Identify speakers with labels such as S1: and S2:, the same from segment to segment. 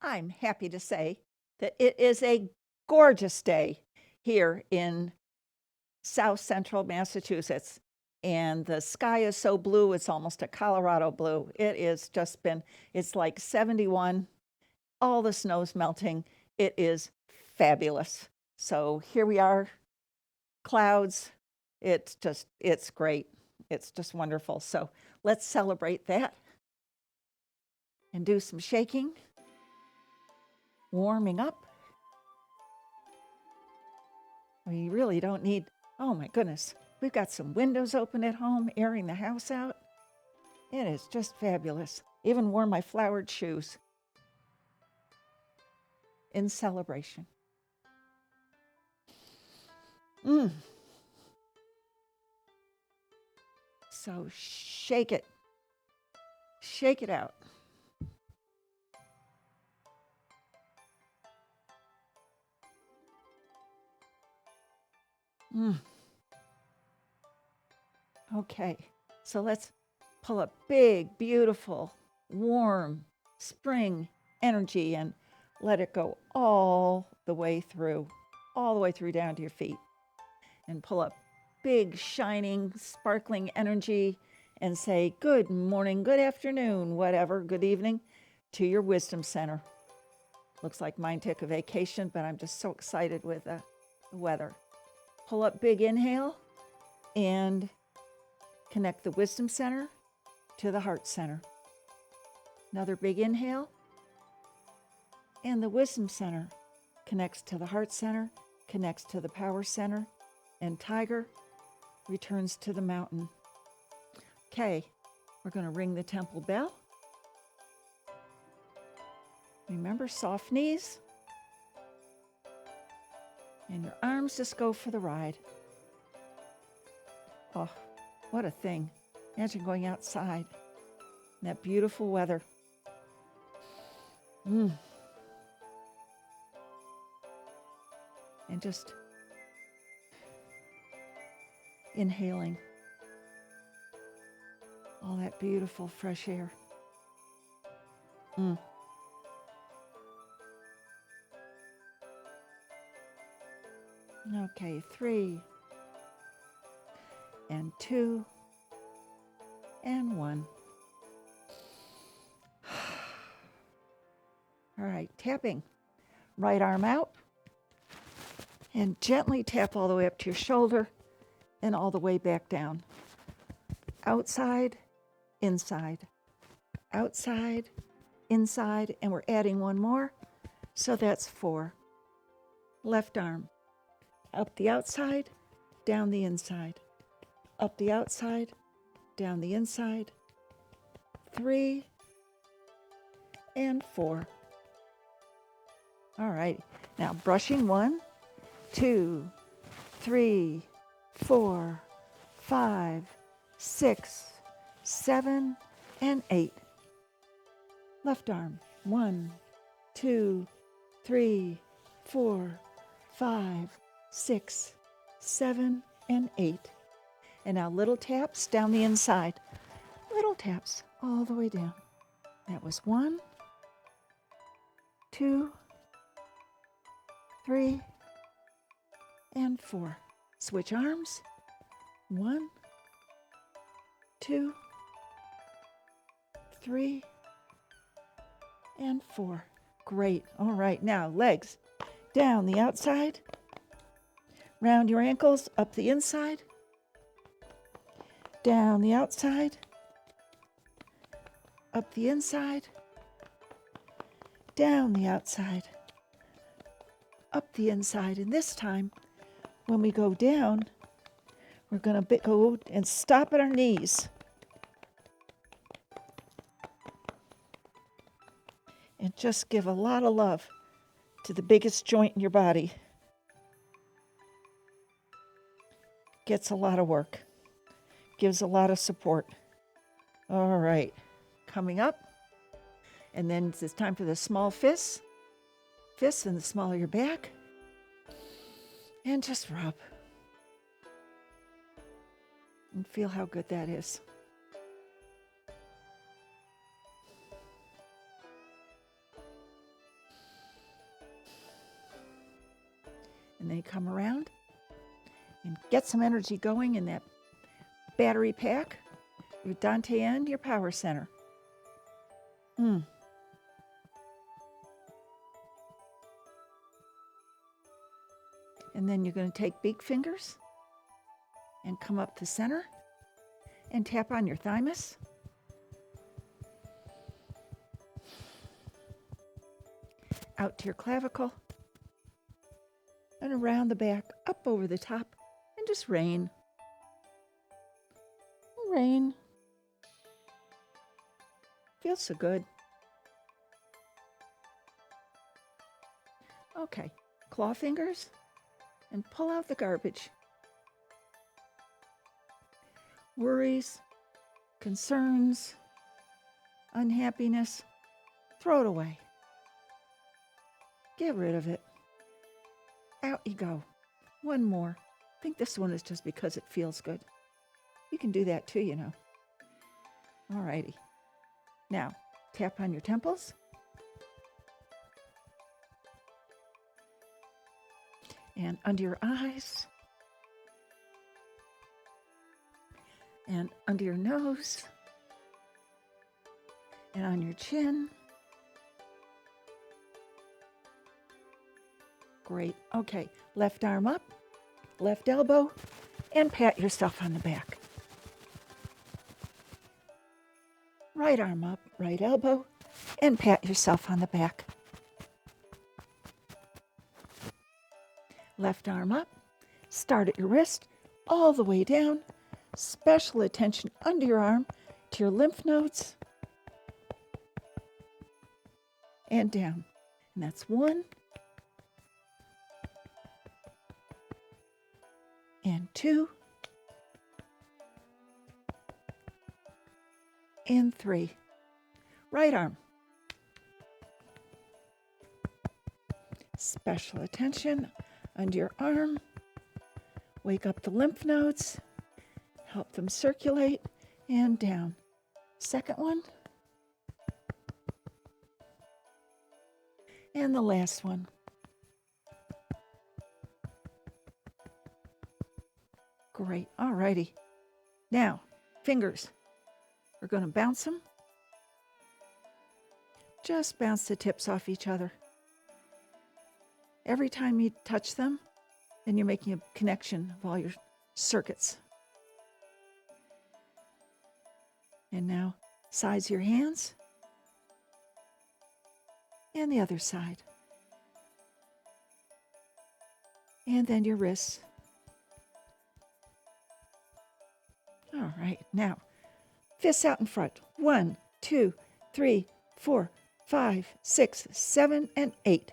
S1: I'm happy to say that it is a gorgeous day here in South Central Massachusetts. And the sky is so blue, it's almost a Colorado blue. It is just been, it's like 71. All the snow's melting. It is fabulous. So here we are, clouds. It's great. It's just wonderful. So let's celebrate that and do some shaking, warming up. We really don't need, oh my goodness, we've got some windows open at home, airing the house out. It is just fabulous. Even wore my flowered shoes in celebration. So shake it out. Okay, so let's pull a big, beautiful, warm spring energy and let it go all the way through down to your feet. And pull up big, shining, sparkling energy and say, good morning, good afternoon, whatever, good evening, to your wisdom center. Looks like mine took a vacation, but I'm just so excited with the weather. Pull up big inhale and connect the wisdom center to the heart center. Another big inhale, and the wisdom center connects to the heart center, connects to the power center, and tiger returns to the mountain. Okay, we're going to ring the temple bell. Remember, soft knees. And your arms just go for the ride. Oh, what a thing. Imagine going outside in that beautiful weather. And just inhaling all that beautiful fresh air. Okay, 3 and 2 and 1. All right, tapping. Right arm out and gently tap all the way up to your shoulder and all the way back down. Outside, inside, outside, inside, and we're adding one more, so that's 4. Left arm, up the outside, down the inside, up the outside, down the inside, 3 and 4. All right, now brushing 1, 2, 3, 4, 5, 6, 7, and 8. Left arm, 1, 2, 3, 4, 5, 6, 7, and 8. And now little taps down the inside. Little taps all the way down. That was 1, 2, 3, and 4. Switch arms. 1, 2, 3, and 4. Great. All right, now legs down the outside, round your ankles, up the inside, down the outside, up the inside, down the outside, up the inside. And this time, when we go down, we're going to go and stop at our knees. And just give a lot of love to the biggest joint in your body. Gets a lot of work. Gives a lot of support. All right, coming up. And then it's time for the small fists. Fists in the small of your back. And just rub. And feel how good that is. And then you come around and get some energy going in that battery pack, your Dantian, your power center. And then you're going to take big fingers and come up the center and tap on your thymus. Out to your clavicle and around the back, up over the top, and just rain. Rain. Feels so good. Okay, claw fingers and pull out the garbage. Worries, concerns, unhappiness, throw it away. Get rid of it. Out you go. One more. I think this one is just because it feels good. You can do that too, you know. All righty. Now, tap on your temples. And under your eyes. And under your nose. And on your chin. Great. Okay, left arm up, left elbow, and pat yourself on the back. Right arm up, right elbow, and pat yourself on the back. Left arm up, start at your wrist, all the way down. Special attention under your arm to your lymph nodes. And down. And that's 1. And 2. And 3. Right arm. Special attention under your arm. Wake up the lymph nodes. Help them circulate. And down. Second one. And the last one. Great. All righty. Now, fingers. We're going to bounce them. Just bounce the tips off each other. Every time you touch them, then you're making a connection of all your circuits. And now, size your hands. And the other side. And then your wrists. All right, now, fists out in front. 1, 2, 3, 4, 5, 6, 7, and 8.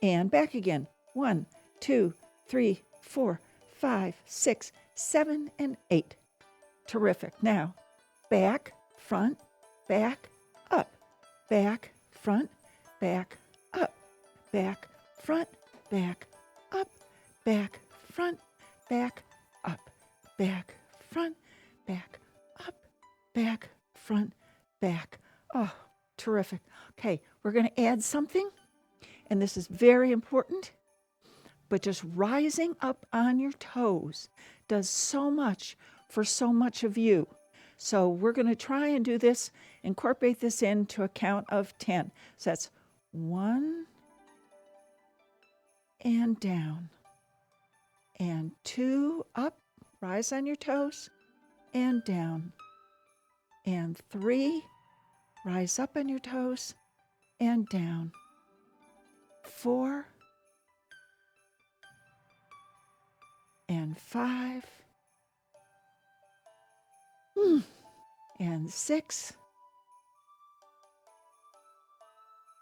S1: And back again. 1, 2, 3, 4, 5, 6, 7, and 8. Terrific. Now, back, front, back, up. Back, front, back, up. Back, front, back, up. Back, front, back, up. Back, front, back, up, back, front, back. Oh, terrific. Okay, we're going to add something, and this is very important, but just rising up on your toes does so much for so much of you. So we're going to try and do this, incorporate this into a count of 10. So that's 1 and down, and 2 up, rise on your toes, and down, and 3, rise up on your toes, and down, 4, and 5, and 6.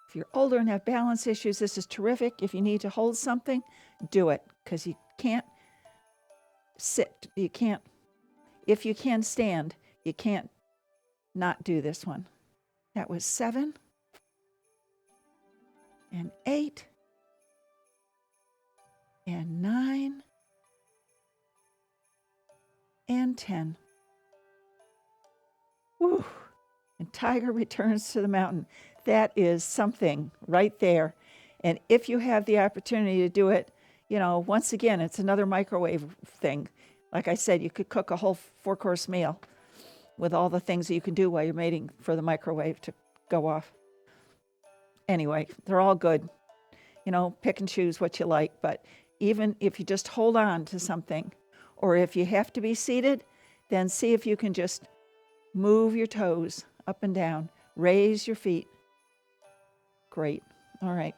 S1: If you're older and have balance issues, this is terrific. If you need to hold something, do it, because you can't sit. You can't. If you can stand, you can't not do this one. That was 7 and 8 and 9 and 10. Woo! And tiger returns to the mountain. That is something right there. And if you have the opportunity to do it, once again, it's another microwave thing. Like I said, you could cook a whole 4-course meal with all the things that you can do while you're waiting for the microwave to go off. Anyway, they're all good. Pick and choose what you like. But even if you just hold on to something, or if you have to be seated, then see if you can just move your toes up and down, raise your feet. Great. All right.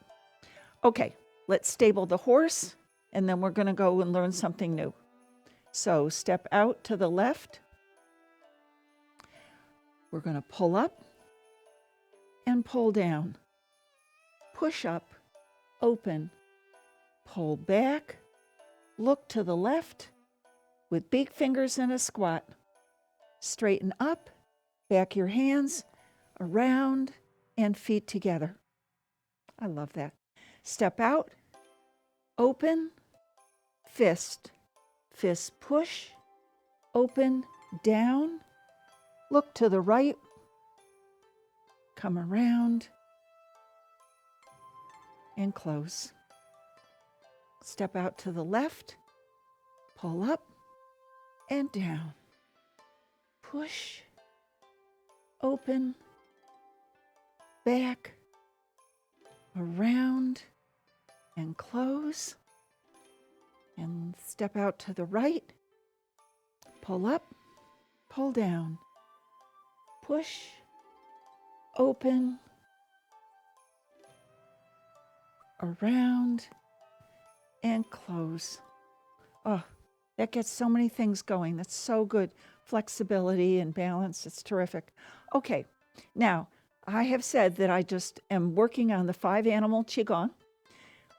S1: Okay, let's stable the horse, and then we're going to go and learn something new. So step out to the left. We're going to pull up and pull down. Push up, open, pull back, look to the left with big fingers in a squat. Straighten up, back your hands, around, and feet together. I love that. Step out, open, fist. Fist push, open, down, look to the right, come around, and close. Step out to the left, pull up and down. Push, open, back, around, and close. And step out to the right, pull up, pull down. Push, open, around, and close. Oh, that gets so many things going. That's so good. Flexibility and balance. It's terrific. Okay, now I have said that I just am working on the 5-animal Qigong.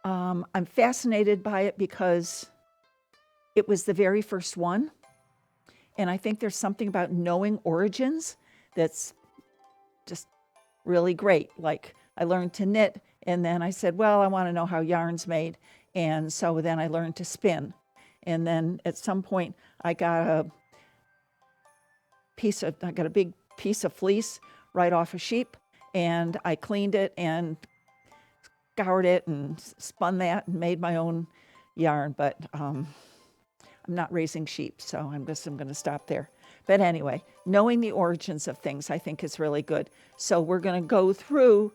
S1: I'm fascinated by it because it was the very first one. And I think there's something about knowing origins that's just really great. Like I learned to knit, and then I said, well, I want to know how yarn's made. And so then I learned to spin. And then at some point I got a big piece of fleece right off a sheep, and I cleaned it and scoured it and spun that and made my own yarn. But I'm not raising sheep, so I'm going to stop there. But anyway, knowing the origins of things, I think, is really good. So we're going to go through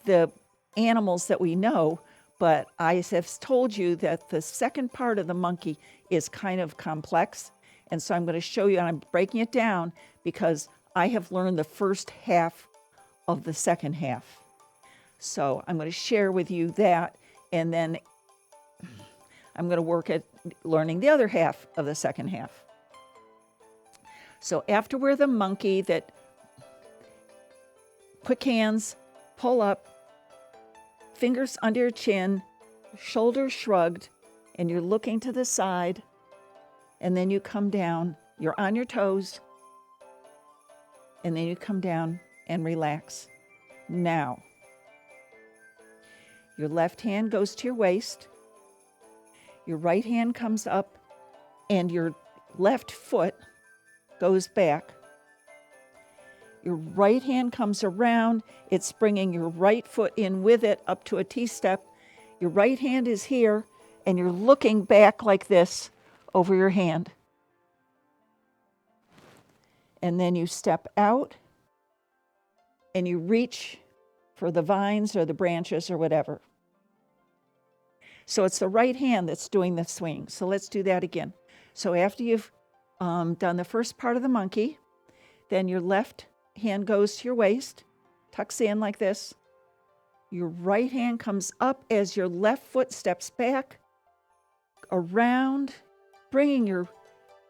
S1: the animals that we know, but I have told you that the second part of the monkey is kind of complex. And so I'm going to show you, and I'm breaking it down because I have learned the first half of the second half. So I'm going to share with you that, and then I'm going to work at learning the other half of the second half. So after we're the monkey that quick hands, pull up, fingers under your chin, shoulders shrugged, and you're looking to the side, and then you come down. You're on your toes, and then you come down and relax. Now, your left hand goes to your waist. Your right hand comes up, and your left foot goes back. Your right hand comes around. It's bringing your right foot in with it up to a T-step. Your right hand is here, and you're looking back like this over your hand. And then you step out, and you reach for the vines or the branches or whatever. So it's the right hand that's doing the swing. So let's do that again. So after you've done the first part of the monkey, then your left hand goes to your waist, tucks in like this. Your right hand comes up as your left foot steps back, around, bringing your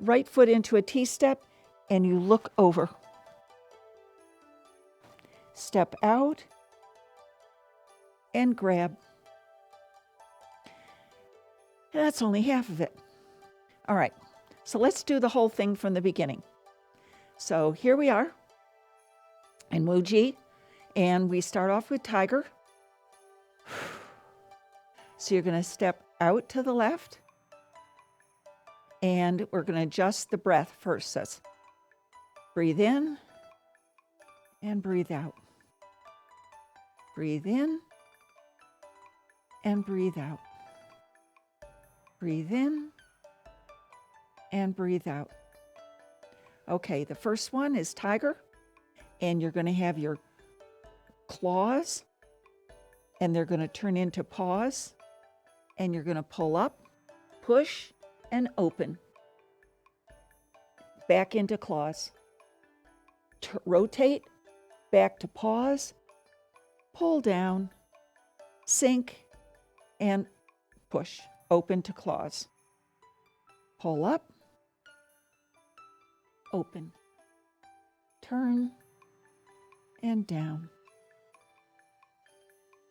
S1: right foot into a T-step, and you look over. Step out and grab. That's only half of it. All right, so let's do the whole thing from the beginning. So here we are in Wuji, and we start off with tiger. So you're going to step out to the left, and we're going to adjust the breath first. So breathe in and breathe out. Breathe in and breathe out. Breathe in and breathe out. Okay, the first one is tiger, and you're going to have your claws, and they're going to turn into paws, and you're going to pull up, push, and open. Back into claws. Rotate, back to paws, pull down, sink, and push. Open to claws. Pull up, open, turn, and down.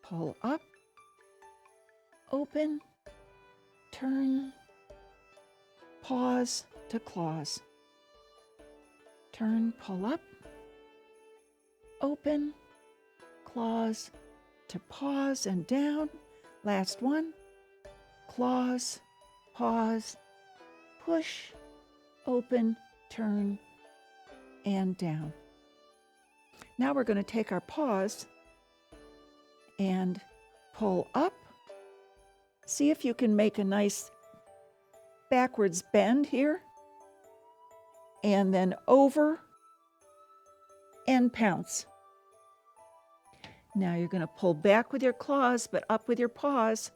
S1: Pull up, open, turn, pause to claws. Turn, pull up, open, claws to pause and down. Last one. Claws, pause, push, open, turn, and down. Now we're going to take our paws and pull up. See if you can make a nice backwards bend here. And then over and pounce. Now you're going to pull back with your claws, but up with your paws.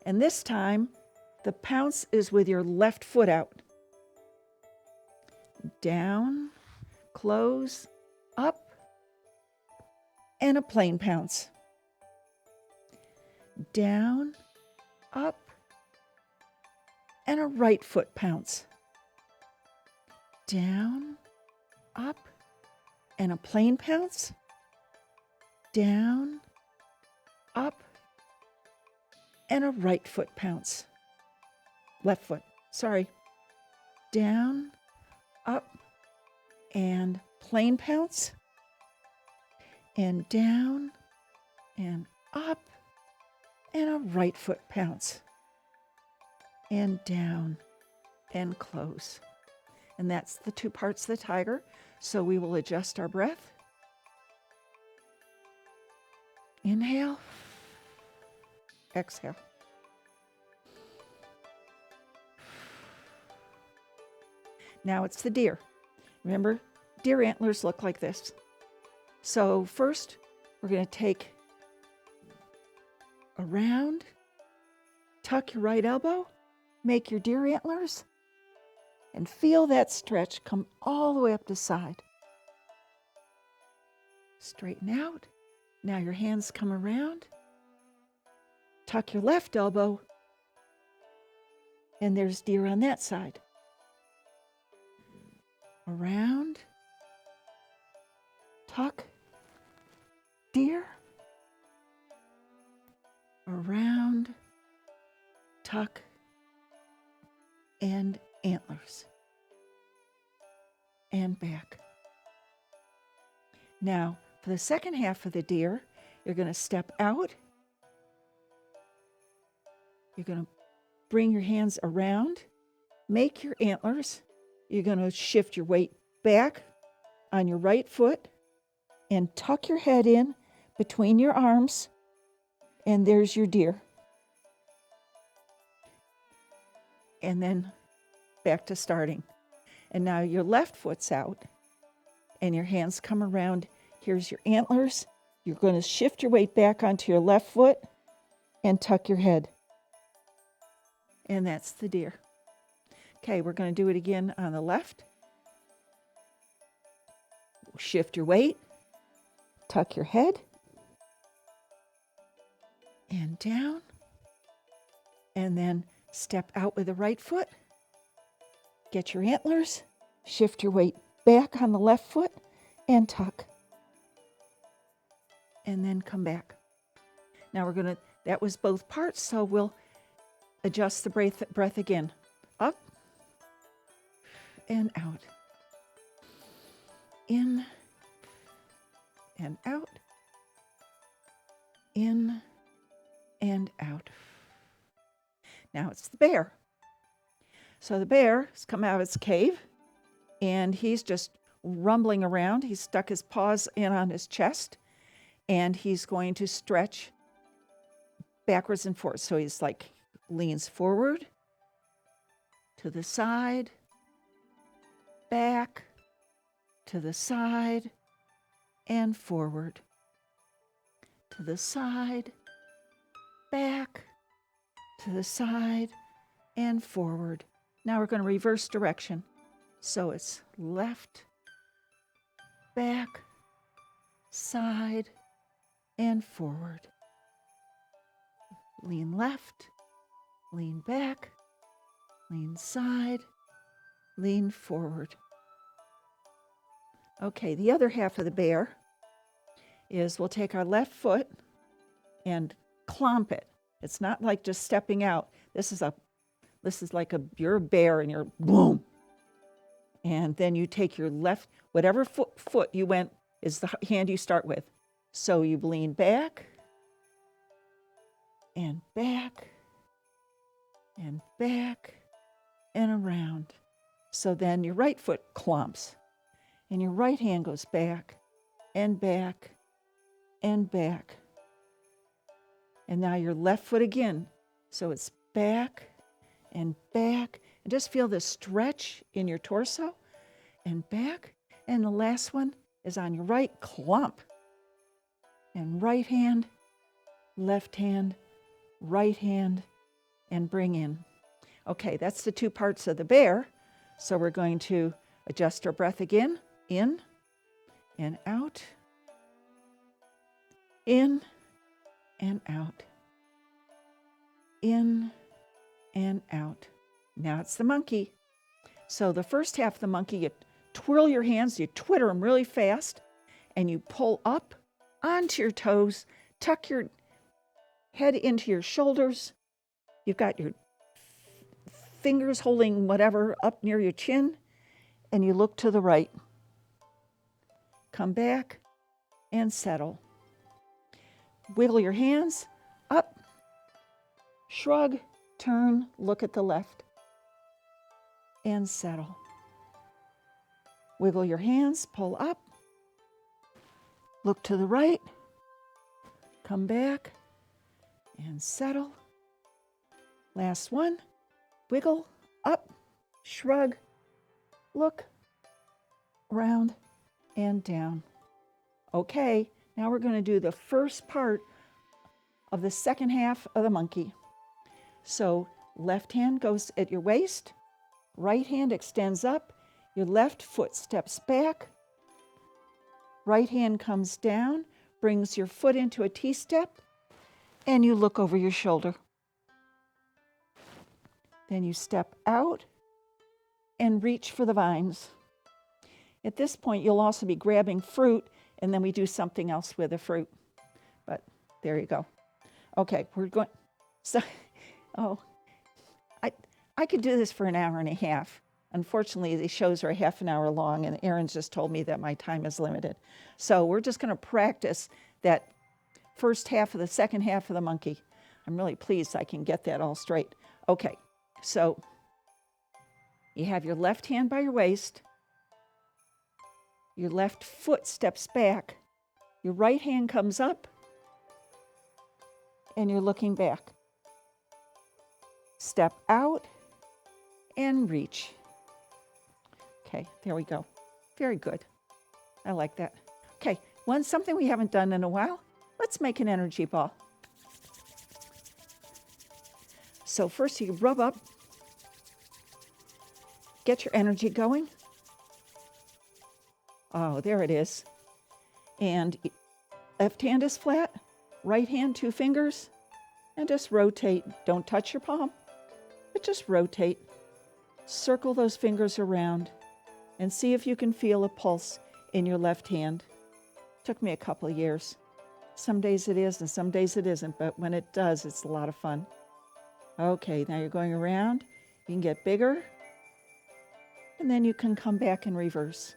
S1: And this time, the pounce is with your left foot out. Down, close, up, and a plain pounce. Down, up, and a right foot pounce. Down, up, and a plain pounce. Down, up, and a right foot pounce. Left foot, sorry. Down, up, and plain pounce. And down, and up, and a right foot pounce. And down, and close. And that's the two parts of the tiger. So we will adjust our breath. Inhale. Exhale. Now it's the deer. Remember, deer antlers look like this. So first, we're going to take around, tuck your right elbow, make your deer antlers, and feel that stretch come all the way up the side. Straighten out. Now your hands come around. Tuck your left elbow. And there's deer on that side. Around. Tuck. Deer. Around. Tuck. And antlers. And back. Now, for the second half of the deer, you're going to step out. You're going to bring your hands around, make your antlers. You're going to shift your weight back on your right foot and tuck your head in between your arms, and there's your deer. And then back to starting. And now your left foot's out, and your hands come around. Here's your antlers. You're going to shift your weight back onto your left foot and tuck your head. And that's the deer. Okay, we're going to do it again on the left. Shift your weight, tuck your head, and down. And then step out with the right foot. Get your antlers, shift your weight back on the left foot, and tuck. And then come back. Now that was both parts, so we'll adjust the breath again. Up and out. In and out. In and out. Now it's the bear. So the bear has come out of his cave, and he's just rumbling around. He's stuck his paws in on his chest, and he's going to stretch backwards and forwards. So he's like leans forward to the side, back, to the side, and forward. To the side, back, to the side, and forward. Now we're going to reverse direction. So it's left, back, side, and forward. Lean left, lean back, lean side, lean forward. Okay, the other half of the bear is we'll take our left foot and clomp it. It's not like just stepping out. This is like you're a bear and you're boom. And then you take your left, whatever foot you went is the hand you start with. So you lean back and back and back and around. So then your right foot clomps and your right hand goes back and back and back. And now your left foot again. So it's back and back. And just feel the stretch in your torso and back. And the last one is on your right, clomp. And right hand, right hand, and bring in. Okay, that's the two parts of the bear. So we're going to adjust our breath again. In and out. In and out. In and out. Now it's the monkey. So the first half of the monkey, you twirl your hands, you twitter them really fast, and you pull up onto your toes, tuck your head into your shoulders. You've got your fingers holding whatever up near your chin, and you look to the right. Come back and settle. Wiggle your hands up, shrug, turn, look at the left, and settle. Wiggle your hands, pull up, look to the right, come back, and settle. Last one, wiggle, up, shrug, look, round, and down. Okay, now we're going to do the first part of the second half of the monkey. So left hand goes at your waist, right hand extends up, your left foot steps back, right hand comes down, brings your foot into a T-step, and you look over your shoulder. Then you step out and reach for the vines. At this point, you'll also be grabbing fruit, and then we do something else with the fruit. But there you go. Okay, we're going. So, I could do this for an hour and a half. Unfortunately, these shows are a half an hour long, and Aaron just told me that my time is limited. So we're just going to practice that first half of the second half of the monkey. I'm really pleased I can get that all straight. Okay, so you have your left hand by your waist. Your left foot steps back. Your right hand comes up, and you're looking back. Step out and reach. Okay, there we go. Very good. I like that. Okay, something we haven't done in a while. Let's make an energy ball. So first you rub up, get your energy going. Oh, there it is. And left hand is flat, right hand 2 fingers, and just rotate. Don't touch your palm, but just rotate. Circle those fingers around and see if you can feel a pulse in your left hand. Took me a couple of years. Some days it is and some days it isn't, but when it does, it's a lot of fun. Okay, now you're going around. You can get bigger, and then you can come back in reverse.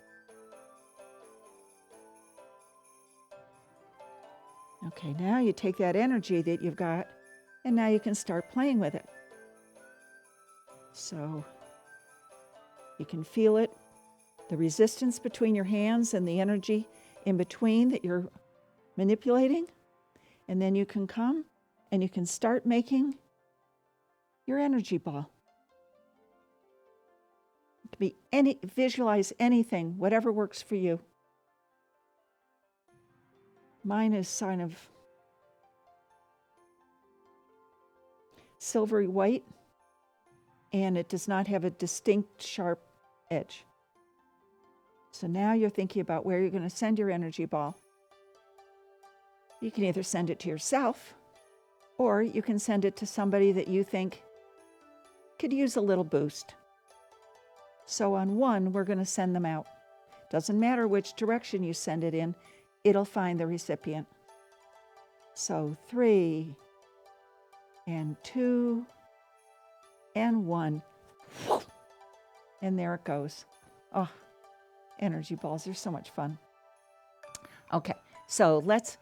S1: Okay, now you take that energy that you've got, and now you can start playing with it. So you can feel it, the resistance between your hands and the energy in between that you're manipulating. And then you can come and you can start making your energy ball. Visualize anything, whatever works for you. Mine is kind of silvery white, and it does not have a distinct sharp edge. So now you're thinking about where you're going to send your energy ball. You can either send it to yourself, or you can send it to somebody that you think could use a little boost. So on one, we're going to send them out. Doesn't matter which direction you send it in, it'll find the recipient. So 3 and 2 and 1. And there it goes. Oh, energy balls, they're so much fun. Okay, so let's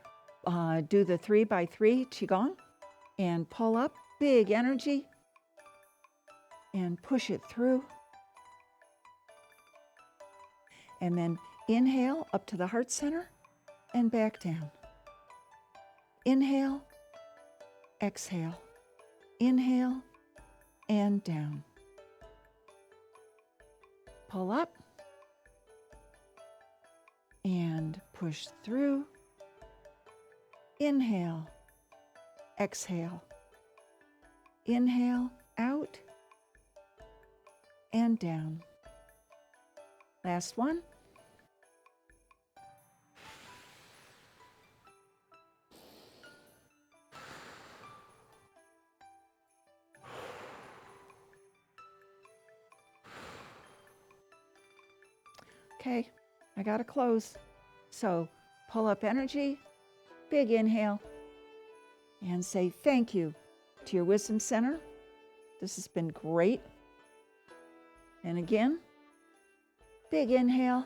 S1: do the 3 by 3 Qigong and pull up big energy and push it through. And then inhale up to the heart center and back down. Inhale, exhale, inhale, and down. Pull up and push through. Inhale, exhale, inhale, out, and down. Last one. Okay, I gotta close. So pull up energy, big inhale, and say thank you to your wisdom center. This has been great. And again, big inhale,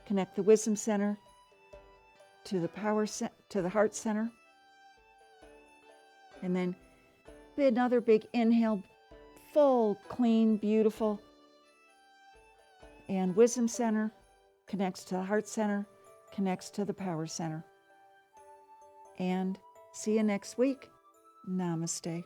S1: connect the wisdom center to the heart center. And then another big inhale, full, clean, beautiful. And wisdom center connects to the heart center, connects to the power center. And see you next week. Namaste.